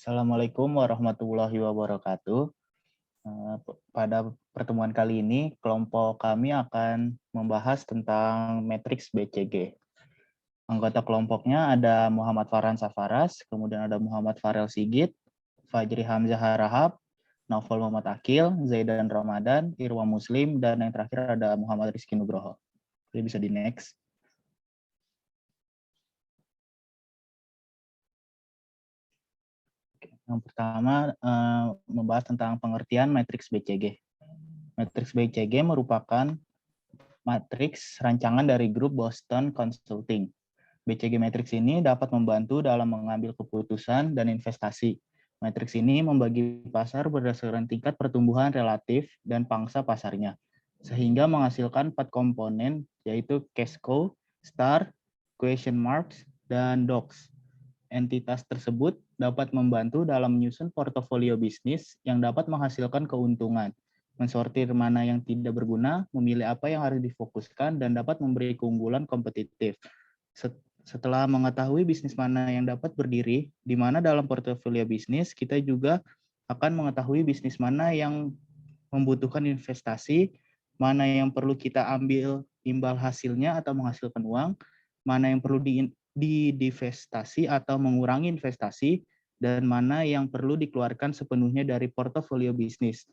Assalamualaikum warahmatullahi wabarakatuh. Pada pertemuan kali ini, kelompok kami akan membahas tentang matriks BCG. Anggota kelompoknya ada Muhammad Farhan Safaras, kemudian ada Muhammad Farel Sigit, Fajri Hamzah Harahap, Naufal Muhammad Akil, Zaidan Ramadan, Irwa Muslim, dan yang terakhir ada Muhammad Rizky Nugroho. Jadi bisa di next. Yang pertama, membahas tentang pengertian matriks BCG. Matriks BCG merupakan matriks rancangan dari grup Boston Consulting. BCG matriks ini dapat membantu dalam mengambil keputusan dan investasi. Matriks ini membagi pasar berdasarkan tingkat pertumbuhan relatif dan pangsa pasarnya, sehingga menghasilkan 4 komponen, yaitu cash cow, star, question marks, dan docs. Entitas tersebut dapat membantu dalam menyusun portofolio bisnis yang dapat menghasilkan keuntungan, mensortir mana yang tidak berguna, memilih apa yang harus difokuskan, dan dapat memberi keunggulan kompetitif. Setelah mengetahui bisnis mana yang dapat berdiri, di mana dalam portofolio bisnis, kita juga akan mengetahui bisnis mana yang membutuhkan investasi, mana yang perlu kita ambil imbal hasilnya atau menghasilkan uang, mana yang perlu divestasi atau mengurangi investasi, dan mana yang perlu dikeluarkan sepenuhnya dari portofolio bisnis.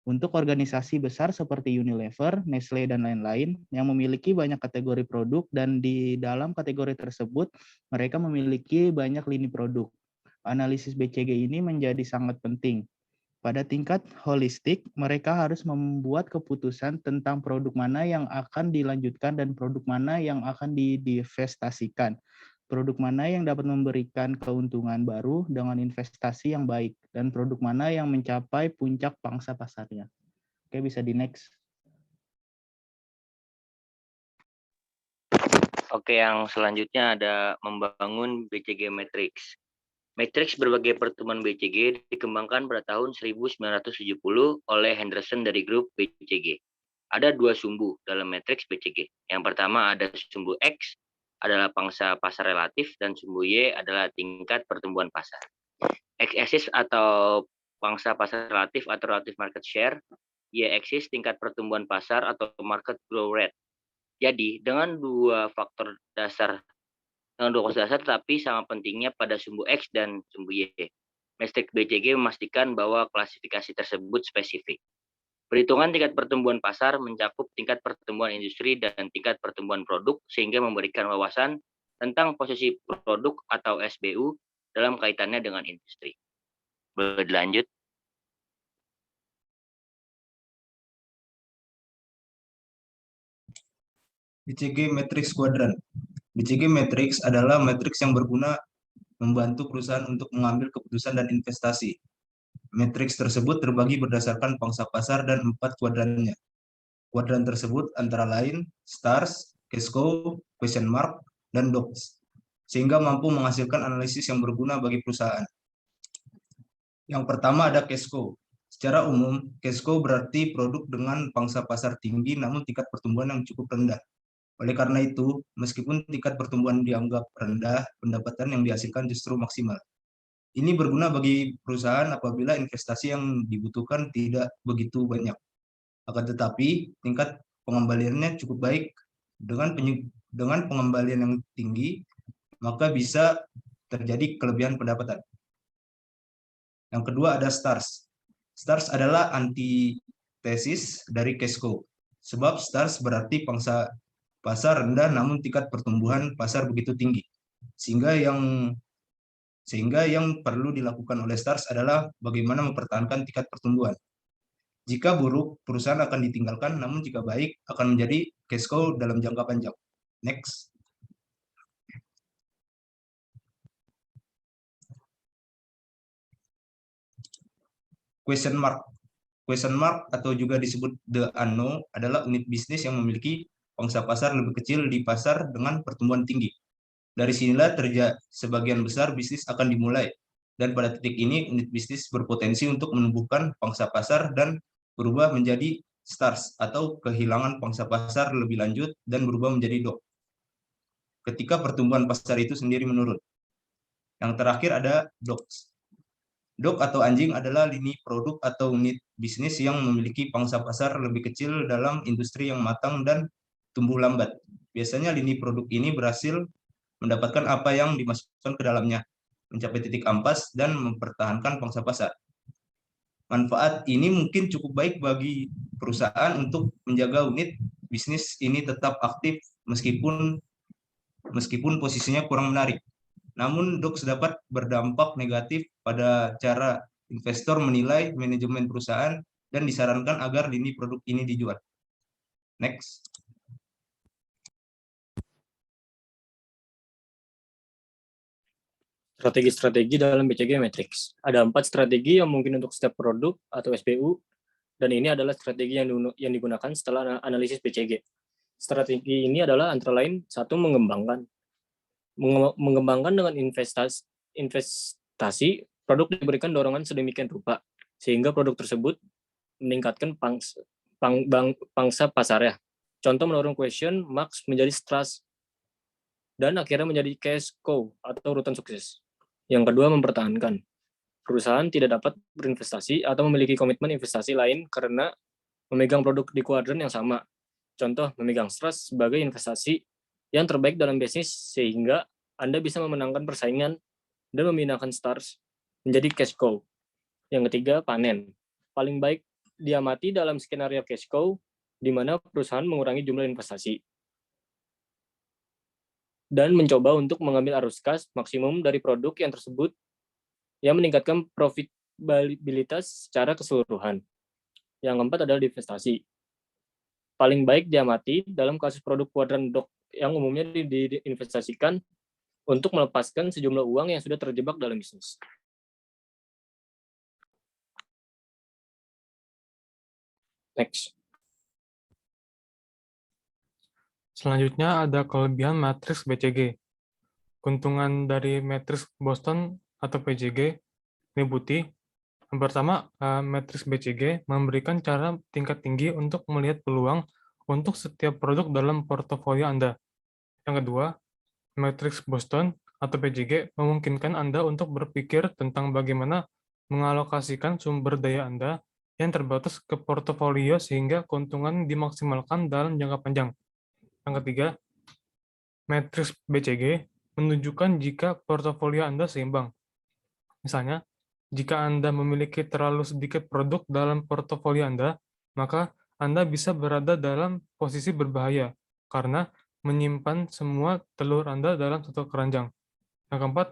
Untuk organisasi besar seperti Unilever, Nestle, dan lain-lain yang memiliki banyak kategori produk, dan di dalam kategori tersebut mereka memiliki banyak lini produk. Analisis BCG ini menjadi sangat penting. Pada tingkat holistik, mereka harus membuat keputusan tentang produk mana yang akan dilanjutkan dan produk mana yang akan divestasikan. Produk mana yang dapat memberikan keuntungan baru dengan investasi yang baik, dan produk mana yang mencapai puncak pangsa pasarnya. Oke, bisa di next. Oke, yang selanjutnya ada membangun BCG Matrix. Matrix berbagai pertemuan BCG dikembangkan pada tahun 1970 oleh Henderson dari grup BCG. Ada 2 sumbu dalam matriks BCG. Yang pertama ada sumbu X, adalah pangsa pasar relatif, dan sumbu Y adalah tingkat pertumbuhan pasar. X-axis atau pangsa pasar relatif atau relative market share, Y-axis tingkat pertumbuhan pasar atau market growth rate. Jadi, dengan dua faktor dasar tetapi sama pentingnya pada sumbu X dan sumbu Y. Matriks BCG memastikan bahwa klasifikasi tersebut spesifik. Perhitungan tingkat pertumbuhan pasar mencakup tingkat pertumbuhan industri dan tingkat pertumbuhan produk, sehingga memberikan wawasan tentang posisi produk atau SBU dalam kaitannya dengan industri. Boleh dilanjut? BCG Matrix Quadrant. BCG Matrix adalah matriks yang berguna membantu perusahaan untuk mengambil keputusan dan investasi. Matriks tersebut terbagi berdasarkan pangsa pasar dan 4 kuadrannya. Kuadran tersebut antara lain stars, cash cow, question mark, dan docs, sehingga mampu menghasilkan analisis yang berguna bagi perusahaan. Yang pertama ada cash cow. Secara umum, cash cow berarti produk dengan pangsa pasar tinggi namun tingkat pertumbuhan yang cukup rendah. Oleh karena itu, meskipun tingkat pertumbuhan dianggap rendah, pendapatan yang dihasilkan justru maksimal. Ini berguna bagi perusahaan apabila investasi yang dibutuhkan tidak begitu banyak. Akan tetapi, tingkat pengembaliannya cukup baik. Dengan pengembalian yang tinggi, maka bisa terjadi kelebihan pendapatan. Yang kedua ada stars. Stars adalah antitesis dari cash cow. Sebab stars berarti pangsa pasar rendah namun tingkat pertumbuhan pasar begitu tinggi. Sehingga yang perlu dilakukan oleh stars adalah bagaimana mempertahankan tingkat pertumbuhan. Jika buruk, perusahaan akan ditinggalkan, namun jika baik, akan menjadi cash cow dalam jangka panjang. Next. Question mark. Question mark atau juga disebut the unknown adalah unit bisnis yang memiliki pangsa pasar lebih kecil di pasar dengan pertumbuhan tinggi. Dari sinilah sebagian besar bisnis akan dimulai. Dan pada titik ini, unit bisnis berpotensi untuk menumbuhkan pangsa pasar dan berubah menjadi stars atau kehilangan pangsa pasar lebih lanjut dan berubah menjadi dog ketika pertumbuhan pasar itu sendiri menurun. Yang terakhir ada DOCS. DOC atau anjing adalah lini produk atau unit bisnis yang memiliki pangsa pasar lebih kecil dalam industri yang matang dan tumbuh lambat. Biasanya lini produk ini berhasil mendapatkan apa yang dimasukkan ke dalamnya, mencapai titik ampas, dan mempertahankan pangsa pasar. Manfaat ini mungkin cukup baik bagi perusahaan untuk menjaga unit bisnis ini tetap aktif meskipun posisinya kurang menarik. Namun, DOCS dapat berdampak negatif pada cara investor menilai manajemen perusahaan dan disarankan agar lini produk ini dijual. Next. Strategi-strategi dalam BCG Matrix. Ada 4 strategi yang mungkin untuk setiap produk atau SBU, dan ini adalah strategi yang digunakan setelah analisis BCG. Strategi ini adalah antara lain, 1, mengembangkan dengan investasi, produk diberikan dorongan sedemikian rupa, sehingga produk tersebut meningkatkan pangsa pasarnya. Contoh mendorong question marks menjadi trust, dan akhirnya menjadi cash cow atau urutan sukses. Yang kedua, mempertahankan. Perusahaan tidak dapat berinvestasi atau memiliki komitmen investasi lain karena memegang produk di kuadran yang sama. Contoh, memegang trust sebagai investasi yang terbaik dalam bisnis sehingga Anda bisa memenangkan persaingan dan memindahkan stars menjadi cash cow. Yang ketiga, panen. Paling baik diamati dalam skenario cash cow di mana perusahaan mengurangi jumlah investasi dan mencoba untuk mengambil arus kas maksimum dari produk yang tersebut yang meningkatkan profitabilitas secara keseluruhan. Yang keempat adalah divestasi. Paling baik diamati dalam kasus produk kuadran DOC yang umumnya diinvestasikan untuk melepaskan sejumlah uang yang sudah terjebak dalam bisnis. Next. Selanjutnya ada kelebihan matriks BCG. Keuntungan dari matriks Boston atau PJG meliputi yang pertama, matriks BCG memberikan cara tingkat tinggi untuk melihat peluang untuk setiap produk dalam portofolio Anda. Yang kedua, matriks Boston atau PJG memungkinkan Anda untuk berpikir tentang bagaimana mengalokasikan sumber daya Anda yang terbatas ke portofolio sehingga keuntungan dimaksimalkan dalam jangka panjang. Yang ketiga, matriks BCG menunjukkan jika portofolio Anda seimbang. Misalnya, jika Anda memiliki terlalu sedikit produk dalam portofolio Anda, maka Anda bisa berada dalam posisi berbahaya karena menyimpan semua telur Anda dalam satu keranjang. Yang keempat,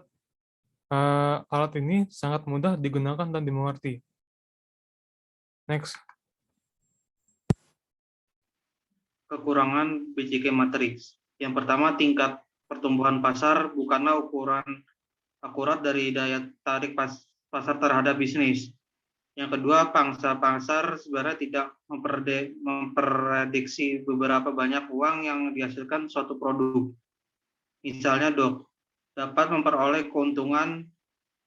alat ini sangat mudah digunakan dan dimengerti. Next. Kekurangan BCG Matrix. Yang pertama, tingkat pertumbuhan pasar bukanlah ukuran akurat dari daya tarik pasar terhadap bisnis. Yang kedua, pangsa pasar sebenarnya tidak memprediksi beberapa banyak uang yang dihasilkan suatu produk. Misalnya DOC dapat memperoleh keuntungan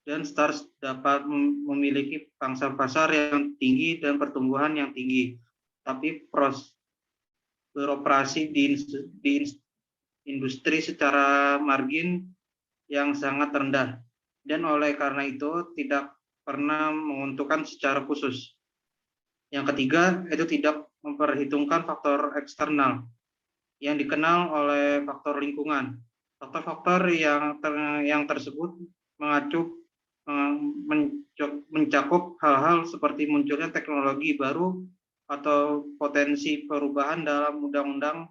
dan stars dapat memiliki pangsa pasar yang tinggi dan pertumbuhan yang tinggi. Tapi beroperasi di industri secara margin yang sangat rendah. Dan oleh karena itu tidak pernah menguntungkan secara khusus. Yang ketiga, itu tidak memperhitungkan faktor eksternal yang dikenal oleh faktor lingkungan. Faktor-faktor yang tersebut mencakup hal-hal seperti munculnya teknologi baru atau potensi perubahan dalam undang-undang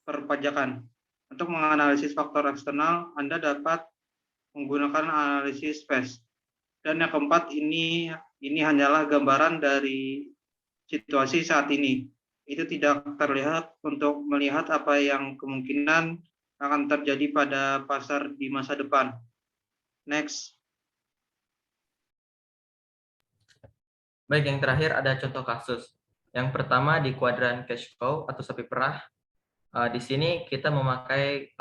perpajakan. Untuk menganalisis faktor eksternal, Anda dapat menggunakan analisis PES. Dan yang keempat, ini hanyalah gambaran dari situasi saat ini. Itu tidak terlihat untuk melihat apa yang kemungkinan akan terjadi pada pasar di masa depan. Next. Baik, yang terakhir ada contoh kasus. Yang pertama di kuadran cash cow atau sapi perah. Di sini kita memakai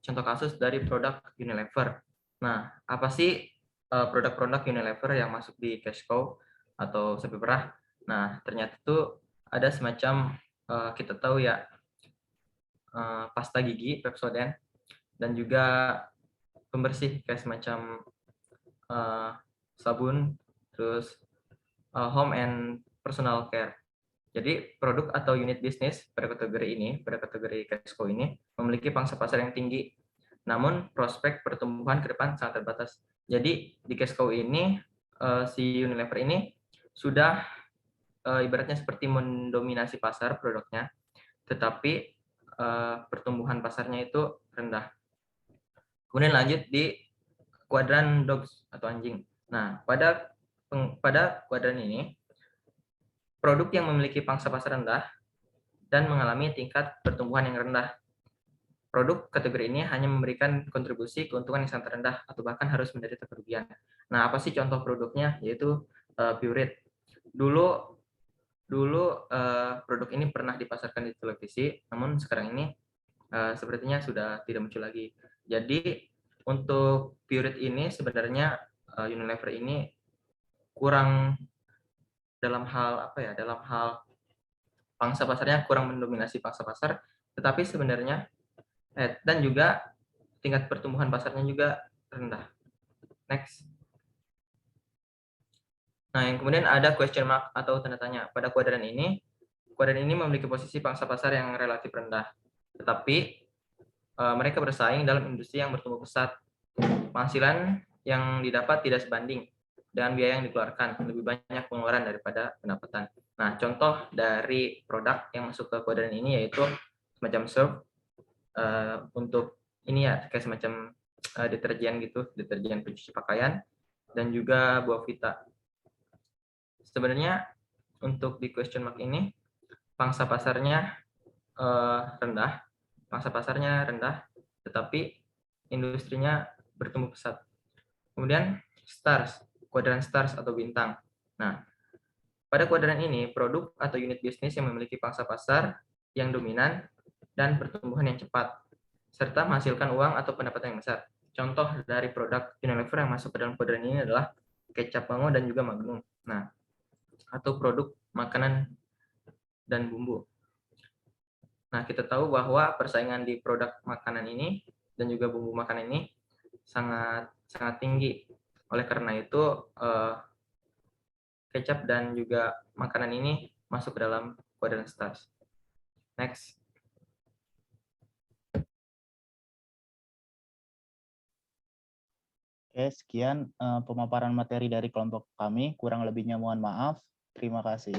contoh kasus dari produk Unilever. Nah, apa sih produk-produk Unilever yang masuk di cash cow atau sapi perah? Nah, ternyata itu ada semacam kita tahu ya pasta gigi Pepsodent dan juga pembersih kayak semacam sabun, terus home and personal care. Jadi produk atau unit bisnis pada kategori cash cow ini memiliki pangsa pasar yang tinggi. Namun prospek pertumbuhan ke depan sangat terbatas. Jadi di cash cow ini si Unilever ini sudah ibaratnya seperti mendominasi pasar produknya, tetapi pertumbuhan pasarnya itu rendah. Kemudian lanjut di kuadran dogs atau anjing. Nah, pada kuadran ini, produk yang memiliki pangsa pasar rendah dan mengalami tingkat pertumbuhan yang rendah. Produk kategori ini hanya memberikan kontribusi keuntungan yang sangat rendah atau bahkan harus menderita kerugian. Nah, apa sih contoh produknya? Yaitu Pureit. Dulu produk ini pernah dipasarkan di televisi, namun sekarang ini sepertinya sudah tidak muncul lagi. Jadi untuk Pureit ini sebenarnya Unilever ini kurang dalam hal apa ya? Dalam hal pangsa pasarnya kurang mendominasi pangsa pasar, tetapi sebenarnya dan juga tingkat pertumbuhan pasarnya juga rendah. Next. Nah, yang kemudian ada question mark atau tanda tanya. Pada kuadran ini memiliki posisi pangsa pasar yang relatif rendah. Tetapi mereka bersaing dalam industri yang bertumbuh pesat. Penghasilan yang didapat tidak sebanding dengan biaya yang dikeluarkan, lebih banyak pengeluaran daripada pendapatan. Nah, contoh dari produk yang masuk ke kuadran ini yaitu semacam Surf, untuk ini ya kayak semacam deterjen gitu, deterjen pencuci pakaian, dan juga Buah Vita. Sebenarnya untuk di question mark ini pangsa pasarnya rendah, tetapi industrinya bertumbuh pesat. Kemudian stars, kuadran stars atau bintang. Nah, pada kuadran ini produk atau unit bisnis yang memiliki pangsa pasar yang dominan dan pertumbuhan yang cepat, serta menghasilkan uang atau pendapatan yang besar. Contoh dari produk Unilever yang masuk ke dalam kuadran ini adalah kecap Mango dan juga Magnum. Nah, atau produk makanan dan bumbu. Nah, kita tahu bahwa persaingan di produk makanan ini dan juga bumbu makanan ini sangat tinggi. Oleh karena itu, kecap dan juga makanan ini masuk ke dalam kuadran stars. Next. Oke, sekian pemaparan materi dari kelompok kami. Kurang lebihnya mohon maaf. Terima kasih.